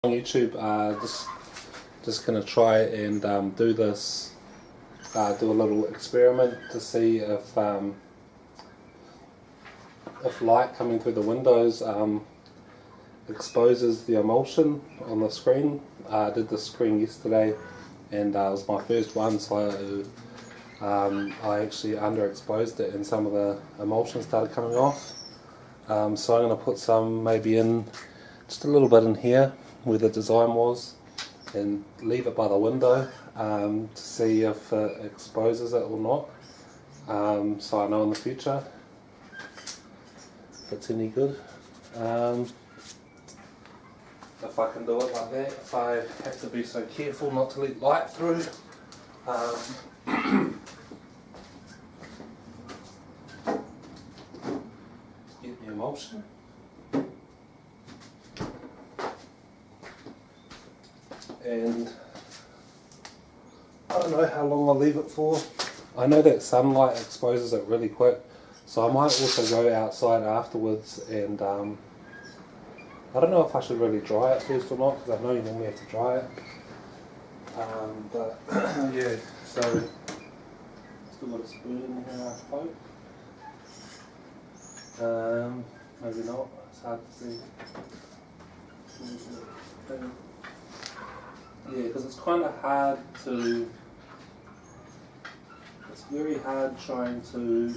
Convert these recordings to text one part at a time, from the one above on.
On YouTube, just gonna try and do this, do a little experiment to see if light coming through the windows exposes the emulsion on the screen. I did the screen yesterday, and it was my first one, so I actually underexposed it, and some of the emulsion started coming off. So I'm gonna put some maybe in, just a little bit in here where the design was, and leave it by the window to see if it exposes it or not, so I know in the future if it's any good. If I can do it like that, if I have to be so careful not to let light through. Get the emulsion. And I don't know how long I'll leave it for. I know that sunlight exposes it really quick, so I might also go outside afterwards and I don't know if I should really dry it first or not, because I know you normally have to dry it. But yeah, so still got a spoon in here, I hope. Maybe not, it's hard to see. Yeah, because it's kind of hard to, it's very hard trying to,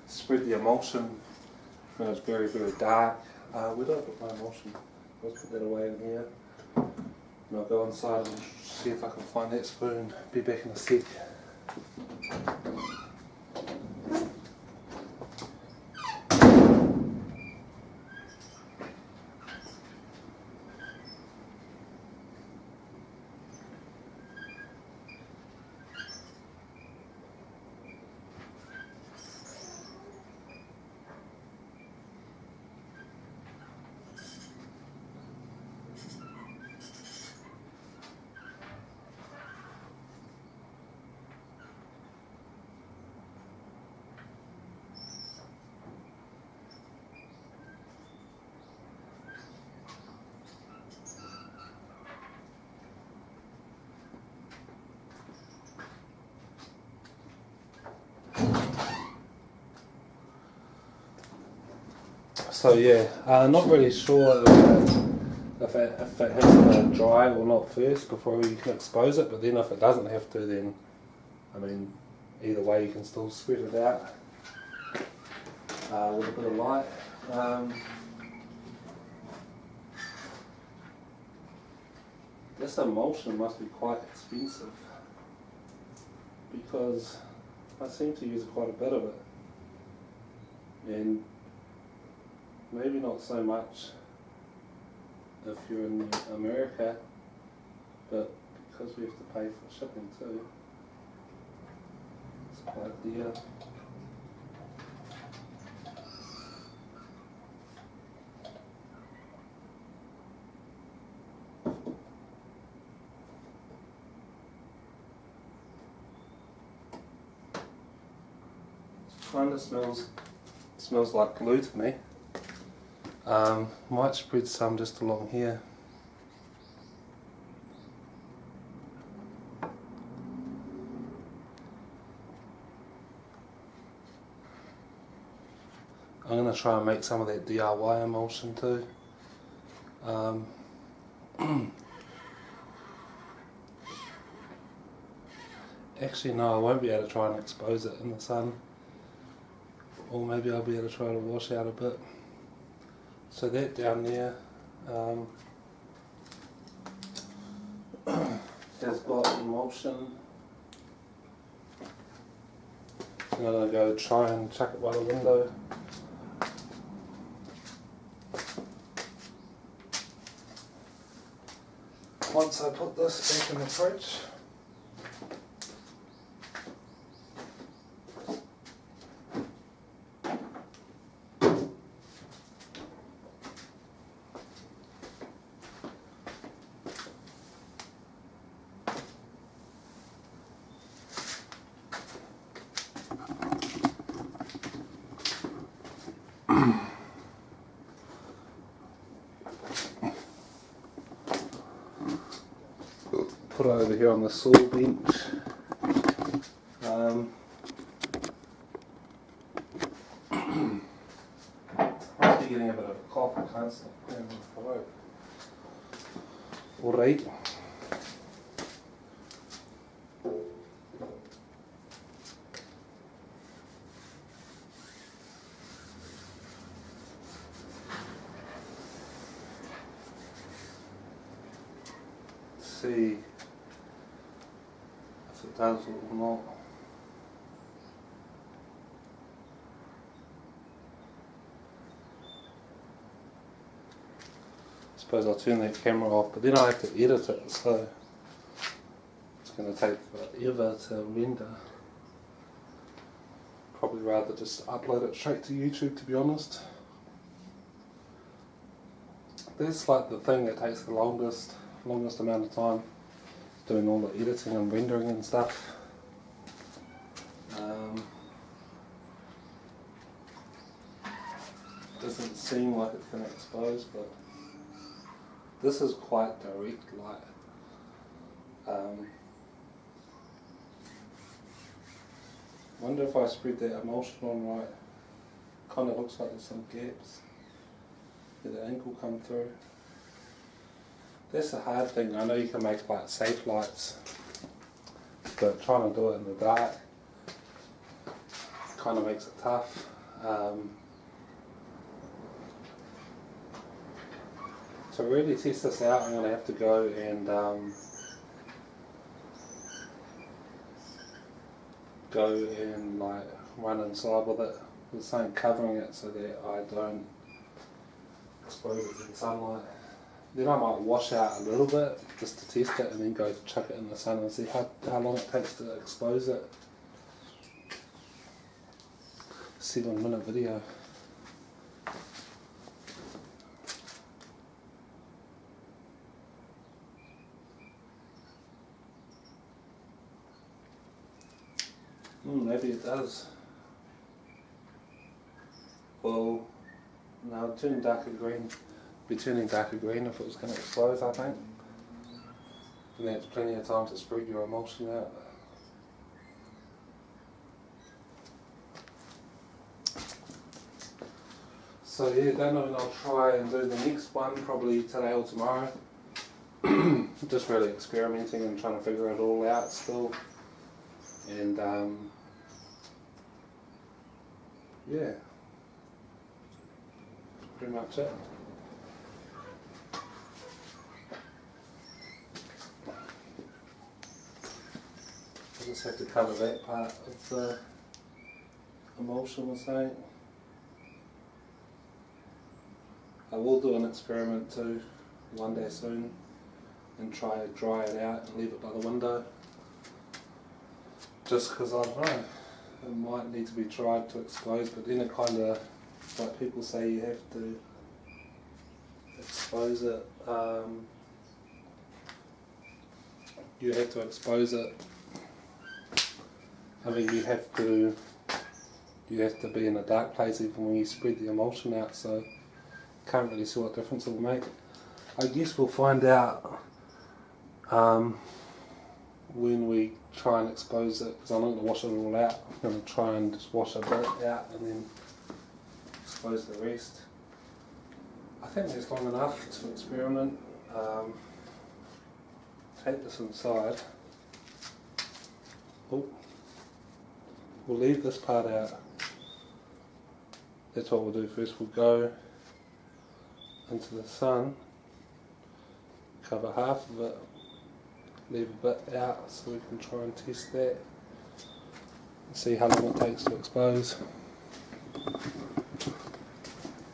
spread the emulsion when it's very, very dark. Where do I put my emulsion? Let's put that away in here. And I'll go inside and see if I can find that spoon. Be back in a sec. So yeah, not really sure if it has to dry or not first before you can expose it, but then if it doesn't have to, then I mean either way you can still spread it out with a bit of light. This emulsion must be quite expensive, because I seem to use quite a bit of it, and maybe not so much if you're in America, but because we have to pay for shipping too, it's quite dear. It kind of smells like glue to me. Might spread some just along here. I'm going to try and make some of that DIY emulsion too. Actually no, I won't be able to try and expose it in the sun. Or maybe I'll be able to try to wash out a bit. So that down there has got emulsion. And I'm going to go try and chuck it by the window. Once I put this back in the fridge, put it over here on the saw bench. I'm getting a bit of a cough, I can't stop clearing my throat. Alright. See if it does or not. I suppose I'll turn that camera off, but then I have to edit it, so it's going to take forever to render. Probably rather just upload it straight to YouTube, to be honest. That's like the thing that takes the longest amount of time, doing all the editing and rendering and stuff. Doesn't seem like it's going to expose, but this is quite direct light. Wonder if I spread that emulsion on right. Kind of looks like there's some gaps where the ink will come through. That's the hard thing. I know you can make like safe lights, but trying to do it in the dark kind of makes it tough. To really test this out, I'm going to have to go and like run inside with it, with something covering it so that I don't expose it in sunlight. Then I might wash out a little bit just to test it and then go chuck it in the sun and see how long it takes to expose it. 7-minute video. Maybe it does. Well, now it'll turn darker green. Be turning darker green if it was going to explode, I think. And that's plenty of time to spread your emulsion out. So yeah, don't know when I'll try and do the next one, probably today or tomorrow. Just really experimenting and trying to figure it all out still. And yeah, that's pretty much it. I just have to cover that part of the emulsion with something. I will do an experiment too one day soon and try to dry it out and leave it by the window. Just because I don't know, it might need to be dried to expose, but then it kind of, like people say, you have to expose it. You have to expose it. I mean, you have to be in a dark place even when you spread the emulsion out. So can't really see what difference it will make. I guess we'll find out when we try and expose it, because I'm not going to wash it all out. I'm going to try and just wash a bit out and then expose the rest. I think that's long enough to experiment. Take this inside. Oh, we'll leave this part out. That's what we'll do first. We'll go into the sun, cover half of it, leave a bit out so we can try and test that and see how long it takes to expose.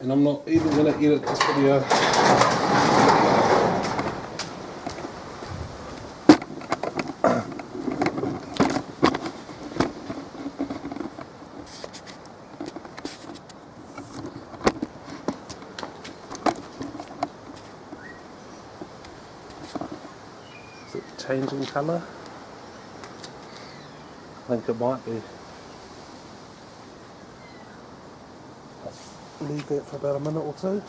And I'm not even going to edit this video. Is it changing colour? I think it might be. Leave that for about a minute or two.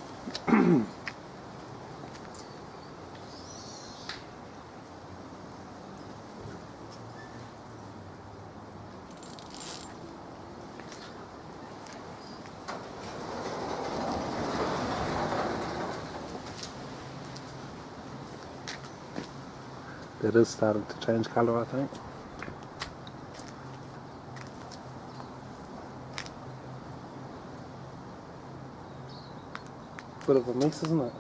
It is starting to change colour, I think. Bit of a mess, isn't it?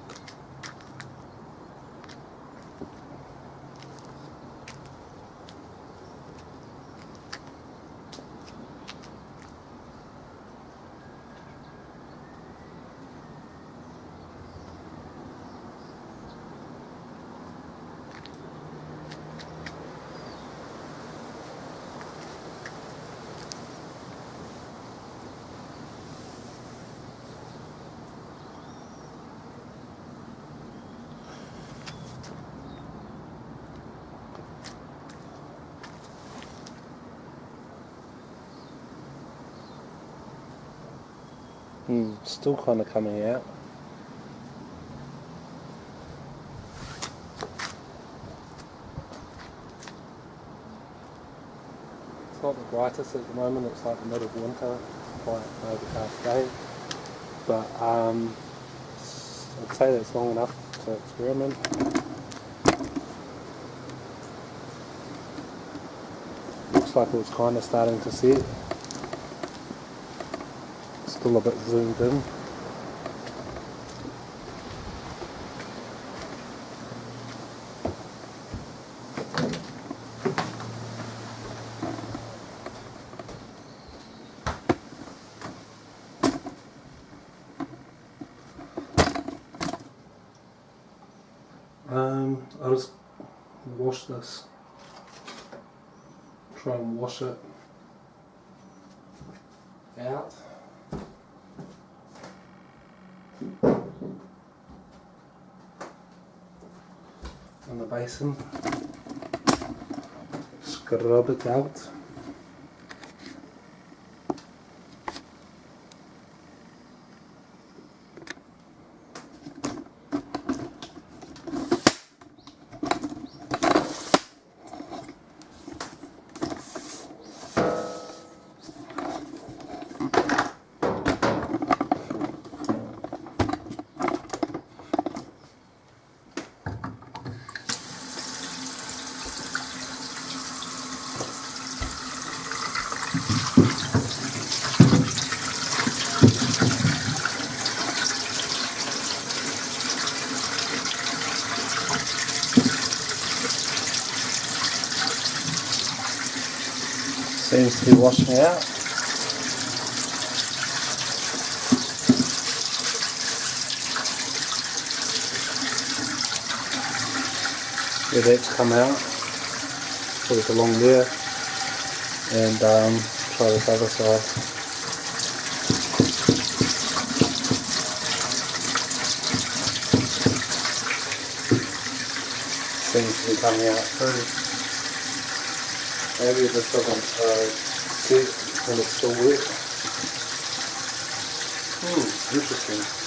Still kind of coming out. It's not the brightest at the moment, it's like the middle of winter, quite an overcast day. But I'd say that's long enough to experiment. Looks like it was kind of starting to set. Still a bit zoomed in. I'll just wash this. Try and wash it out. In the basin. Scrub it out. Seems to be washing out. Yeah, that's come out. Put it along there and try this other side. Seems to be coming out too. Maybe this doesn't set when it's still wet. Interesting.